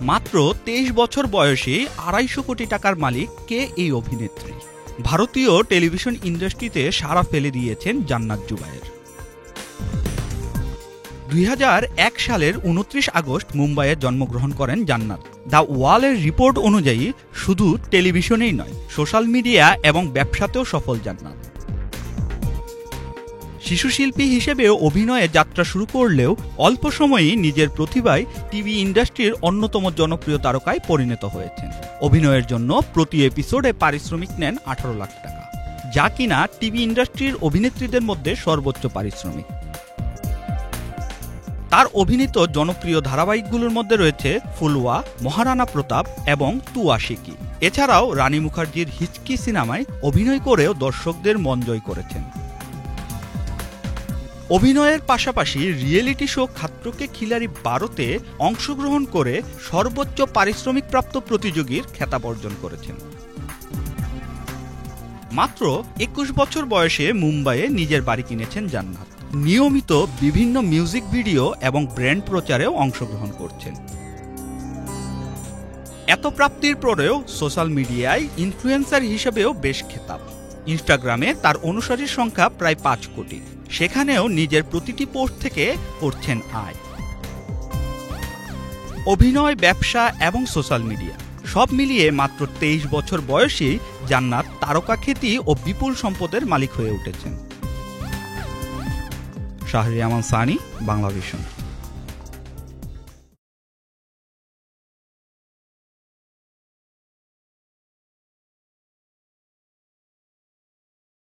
মাত্র ২৩ বছর বয়সে ২৫০ কোটি টাকার মালিক কে এই অভিনেত্রী? ভারতীয় টেলিভিশন ইন্ডাস্ট্রিতে সাড়া ফেলে দিয়েছেন জান্নাত জুবায়ের। ২০০১ সালের ২৯ আগস্ট মুম্বাইয়ে জন্মগ্রহণ করেন জান্নাত। দ্য ওয়ালের রিপোর্ট অনুযায়ী শুধু টেলিভিশনেই নয়, সোশ্যাল মিডিয়া এবং ব্যবসাতেও সফল জান্নাত। শিশুশিল্পী হিসেবে অভিনয়ে যাত্রা শুরু করলেও অল্প সময়েই নিজের প্রতিভায় টিভি ইন্ডাস্ট্রির অন্যতম জনপ্রিয় তারকায় পরিণত হয়েছেন। অভিনয়ের জন্য প্রতি এপিসোডে পারিশ্রমিক নেন ১৮ লাখ টাকা, যা কিনা টিভি ইন্ডাস্ট্রির অভিনেত্রীদের মধ্যে সর্বোচ্চ পারিশ্রমিক। তার অভিনীত জনপ্রিয় ধারাবাহিকগুলোর মধ্যে রয়েছে ফুলওয়া, মহারানা প্রতাপ এবং তু আশিকি। এছাড়াও রানী মুখার্জির হিচকি সিনেমায় অভিনয় করেও দর্শকদের মন জয় করেছেন। অভিনয়ের পাশাপাশি রিয়েলিটি শো খাতরো কে খিলাড়ি ১২-তে অংশগ্রহণ করে সর্বোচ্চ পারিশ্রমিকপ্রাপ্ত প্রতিযোগীর খেতাব অর্জন করেছেন। মাত্র ২১ বছর বয়সে মুম্বাইয়ে নিজের বাড়ি কিনেছেন জান্নাত। নিয়মিত বিভিন্ন মিউজিক ভিডিও এবং ব্র্যান্ড প্রচারেও অংশগ্রহণ করছেন। এত প্রাপ্তির পরেও সোশ্যাল মিডিয়ায় ইনফ্লুয়েন্সার হিসেবেও বেশ খেতাব। ইনস্টাগ্রামে তার অনুসারীর সংখ্যা প্রায় ৫ কোটি। সেখানেও নিজের প্রতিটি পোস্ট থেকে করছেন আয়। অভিনয়, ব্যবসা এবং সোশ্যাল মিডিয়া সব মিলিয়ে মাত্র ২৩ বছর বয়সেই জান্নাত তারকা খ্যাতি ও বিপুল সম্পদের মালিক হয়ে উঠেছেন। শাহরিয়ার আমান সানি, বাংলাভিশন।